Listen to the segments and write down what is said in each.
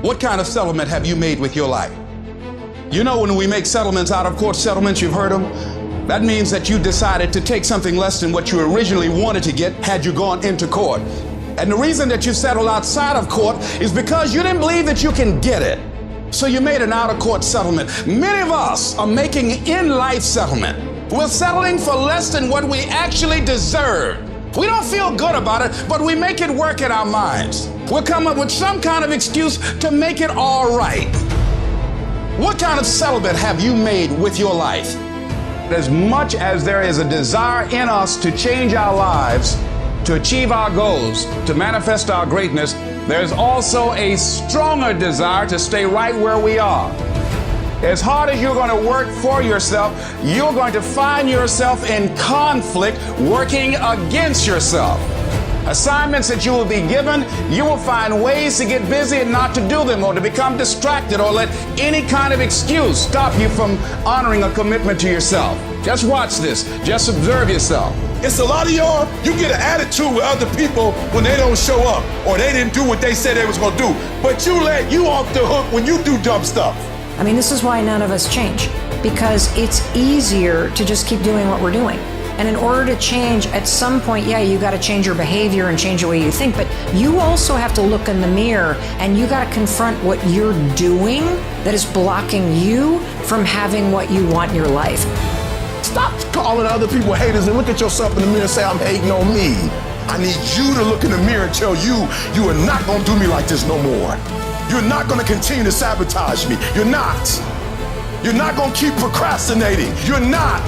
What kind of settlement have you made with your life? You know, when we make settlements, out of court settlements, you've heard them. That means that you decided to take something less than what you originally wanted to get had you gone into court. And the reason that you settled outside of court is because you didn't believe that you can get it. So you made an out-of-court settlement. Many of us are making in-life settlement. We're settling for less than what we actually deserve. We don't feel good about it, but we make it work in our minds. We'll come up with some kind of excuse to make it all right. What kind of settlement have you made with your life? As much as there is a desire in us to change our lives, to achieve our goals, to manifest our greatness, there's also a stronger desire to stay right where we are. As hard as you're going to work for yourself, you're going to find yourself in conflict working against yourself. Assignments that you will be given, you will find ways to get busy and not to do them, or to become distracted, or let any kind of excuse stop you from honoring a commitment to yourself. Just watch this. Just observe yourself. It's a lot of y'all, you get an attitude with other people when they don't show up or they didn't do what they said they was gonna do. But you let you off the hook when you do dumb stuff. I mean, this is why none of us change, because it's easier to just keep doing what we're doing. And in order to change, at some point, yeah, you got to change your behavior and change the way you think, but you also have to look in the mirror and you got to confront what you're doing that is blocking you from having what you want in your life. Stop calling other people haters and look at yourself in the mirror and say, I'm hating on me. I need you to look in the mirror and tell you, you are not going to do me like this no more. You're not going to continue to sabotage me. You're not. You're not going to keep procrastinating. You're not.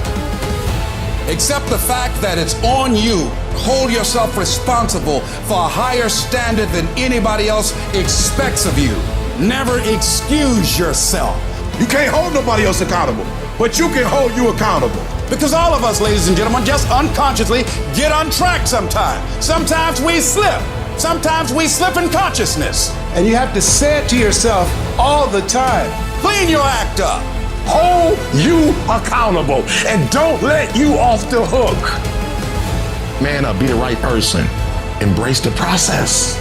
Accept the fact that it's on you. Hold yourself responsible for a higher standard than anybody else expects of you. Never excuse yourself. You can't hold nobody else accountable, but you can hold you accountable. Because all of us, ladies and gentlemen, just unconsciously get untracked sometimes. Sometimes we slip. Sometimes we slip in consciousness. And you have to say it to yourself all the time. Clean your act up. Hold you accountable and don't let you off the hook. Man up, be the right person. Embrace the process.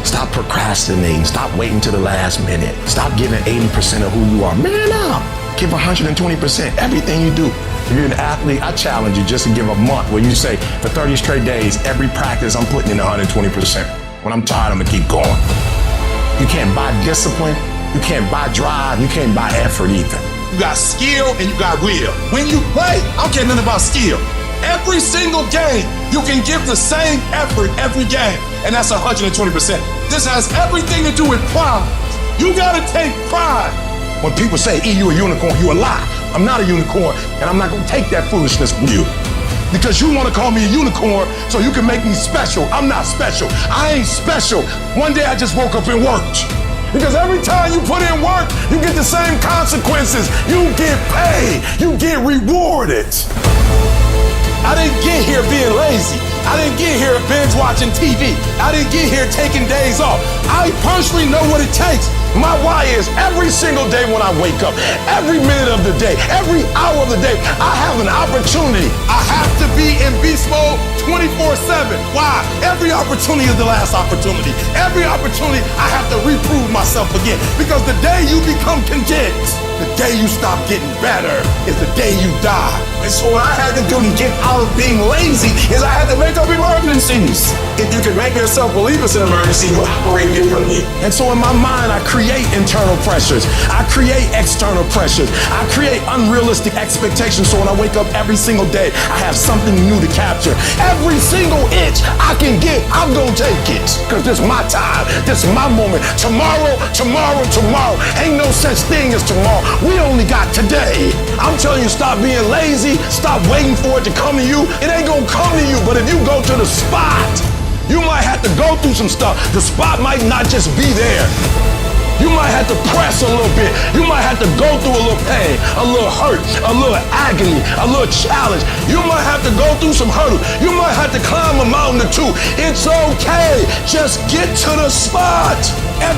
Stop procrastinating. Stop waiting till the last minute. Stop giving 80% of who you are. Man up. Give 120% everything you do. If you're an athlete, I challenge you just to give a month where you say, for 30 straight days, every practice I'm putting in 120%. When I'm tired, I'm gonna keep going. You can't buy discipline. You can't buy drive. You can't buy effort either. You got skill and you got will. When you play, I don't care nothing about skill. Every single game, you can give the same effort every game, and that's 120%. This has everything to do with pride. You gotta take pride. When people say, E, you a unicorn, you a lie. I'm not a unicorn, and I'm not gonna take that foolishness from you. Because you wanna call me a unicorn so you can make me special. I'm not special. I ain't special. One day I just woke up and worked. Because every time you put in work, you get the same consequences. You get paid. You get rewarded. I didn't get here being lazy. I didn't get here binge watching TV. I didn't get here taking days off. I personally know what it takes. My why is every single day when I wake up, every minute of the day, every hour of the day, I have an opportunity. I have to be in beast mode 24/7. Why? Every opportunity is the last opportunity. Every opportunity I have to reprove myself again. Because the day you become content, the day you stop getting better is the day you die. And so what I had to do to get out of being lazy is I had to make up emergencies. If you can make yourself believe it's an emergency, you operate differently. And so in my mind, I create internal pressures. I create external pressures. I create unrealistic expectations. So when I wake up every single day, I have something new to capture. Every single inch I can get, I'm gonna take it. Because this is my time. This is my moment. Tomorrow, tomorrow, tomorrow. Ain't no such thing as tomorrow. We only got today. I'm telling you, stop being lazy. Stop waiting for it to come to you. It ain't gonna come to you, but if you go to the spot, you might have to go through some stuff. The spot might not just be there. You might have to press a little bit. You might have to go through a little pain, a little hurt, a little agony, a little challenge. You might have to go through some hurdles. You might have to climb a mountain or two. It's okay. Just get to the spot.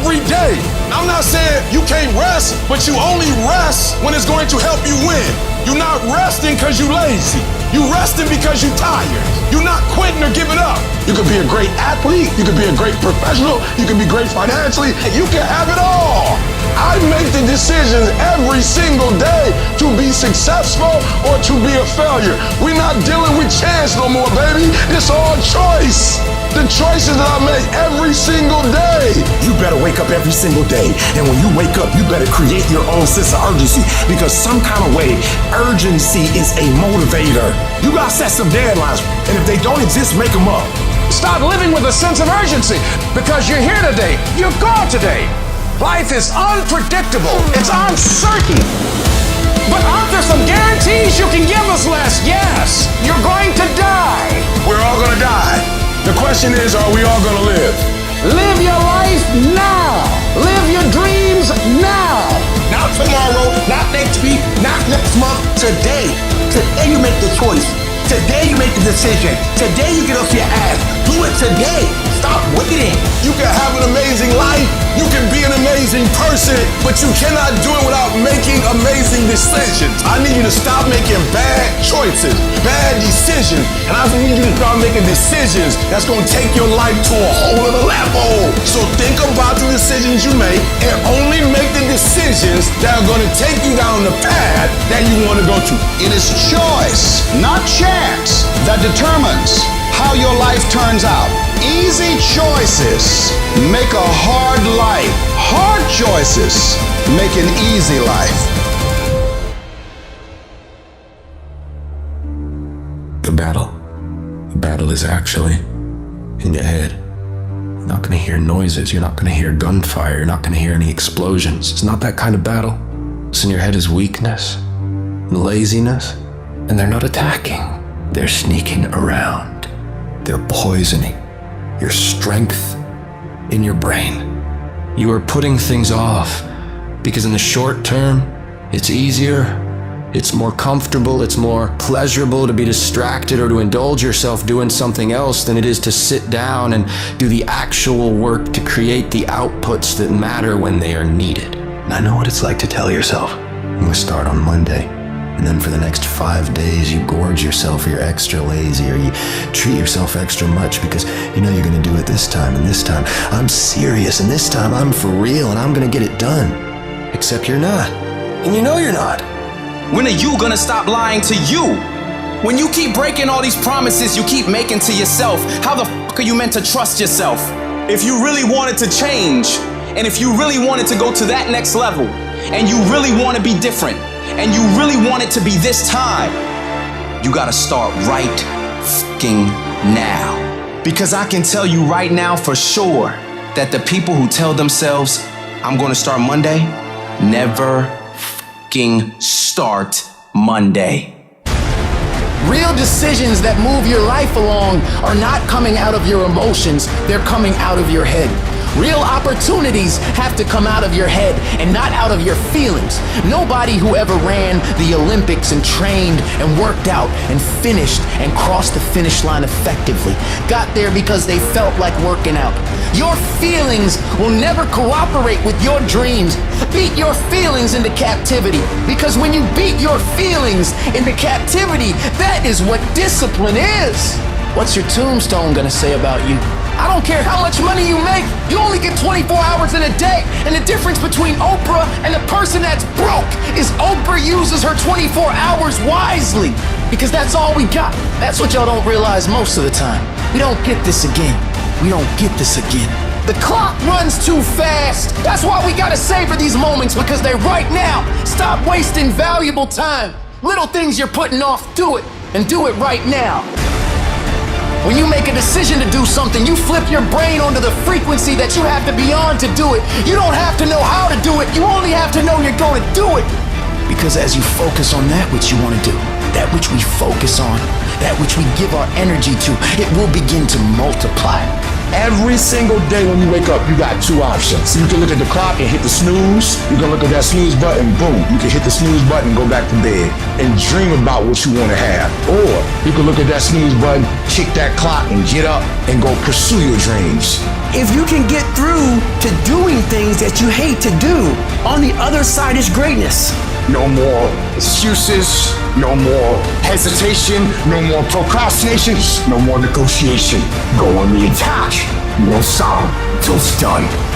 every day. I'm not saying you can't rest, but you only rest when it's going to help you win. You're not resting because you're lazy. You're resting because you're tired. You're not quitting or giving up. You could be a great athlete, you could be a great professional, you can be great financially, you can have it all. I make the decisions every single day to be successful or to be a failure. We're not dealing with chance no more, baby. It's all choice. The choices that I make every single day. You better wake up every single day. And when you wake up, you better create your own sense of urgency, because some kind of way, urgency is a motivator. You gotta set some deadlines, and if they don't exist, make them up. Start living with a sense of urgency, because you're here today, you're gone today. Life is unpredictable, it's uncertain. But aren't there some guarantees you can give us, Les? Yes, you're going to die. We're all gonna die. The question is, are we all gonna live? Live your life now. Live your dreams now. Not tomorrow, not next week, not next month. Today. Today you make the choice. Today you make the decision. Today you get off your ass. Do it today. Stop waiting. You can have an amazing life. You can be an amazing person, but you cannot do it without making amazing decisions. I need you to stop making bad choices, bad decisions, and I need you to start making decisions that's going to take your life to a whole other level. So think about the decisions you make and only make the decisions that are going to take you down the path that you want to go to. It is choice, not chance, that determines how your life turns out. Easy choices make a hard life. Hard choices make an easy life. The battle is actually in your head. You're not gonna hear noises, you're not gonna hear gunfire, you're not gonna hear any explosions. It's not that kind of battle. What's in your head is weakness and laziness, and they're not attacking. They're sneaking around. They're poisoning your strength in your brain. You are putting things off because in the short term, it's easier, it's more comfortable, it's more pleasurable to be distracted or to indulge yourself doing something else than it is to sit down and do the actual work to create the outputs that matter when they are needed. And I know what it's like to tell yourself, I'm gonna start on Monday. And then for the next 5 days, you gorge yourself, or you're extra lazy, or you treat yourself extra much because you know you're gonna do it this time and this time. I'm serious, and this time I'm for real, and I'm gonna get it done. Except you're not. And you know you're not. When are you gonna stop lying to you? When you keep breaking all these promises you keep making to yourself, how the fuck are you meant to trust yourself? If you really wanted to change, and if you really wanted to go to that next level, and you really want to be different, and you really want it to be this time, you gotta start right fucking now. Because I can tell you right now for sure that the people who tell themselves, I'm gonna start Monday, never fucking start Monday. Real decisions that move your life along are not coming out of your emotions, they're coming out of your head. Real opportunities have to come out of your head and not out of your feelings. Nobody who ever ran the Olympics and trained and worked out and finished and crossed the finish line effectively got there because they felt like working out. Your feelings will never cooperate with your dreams. Beat your feelings into captivity, because when you beat your feelings into captivity, that is what discipline is. What's your tombstone gonna say about you? I don't care how much money you make, you only get 24 hours in a day. And the difference between Oprah and the person that's broke is Oprah uses her 24 hours wisely, because that's all we got. That's what y'all don't realize most of the time. We don't get this again. We don't get this again. The clock runs too fast. That's why we gotta savor these moments, because they're right now. Stop wasting valuable time. Little things you're putting off, do it, and do it right now. When you make a decision to do something, you flip your brain onto the frequency that you have to be on to do it. You don't have to know how to do it, you only have to know you're going to do it. Because as you focus on that which you want to do, that which we focus on, that which we give our energy to, it will begin to multiply. Every single day when you wake up, you got two options. You can look at the clock and hit the snooze. You can look at that snooze button, boom. You can hit the snooze button, go back to bed, and dream about what you want to have. Or you can look at that snooze button, kick that clock, and get up and go pursue your dreams. If you can get through to doing things that you hate to do. On the other side is greatness. No more excuses, no more hesitation, no more procrastination, no more negotiation. Go on the attack. You won't stop until it's done.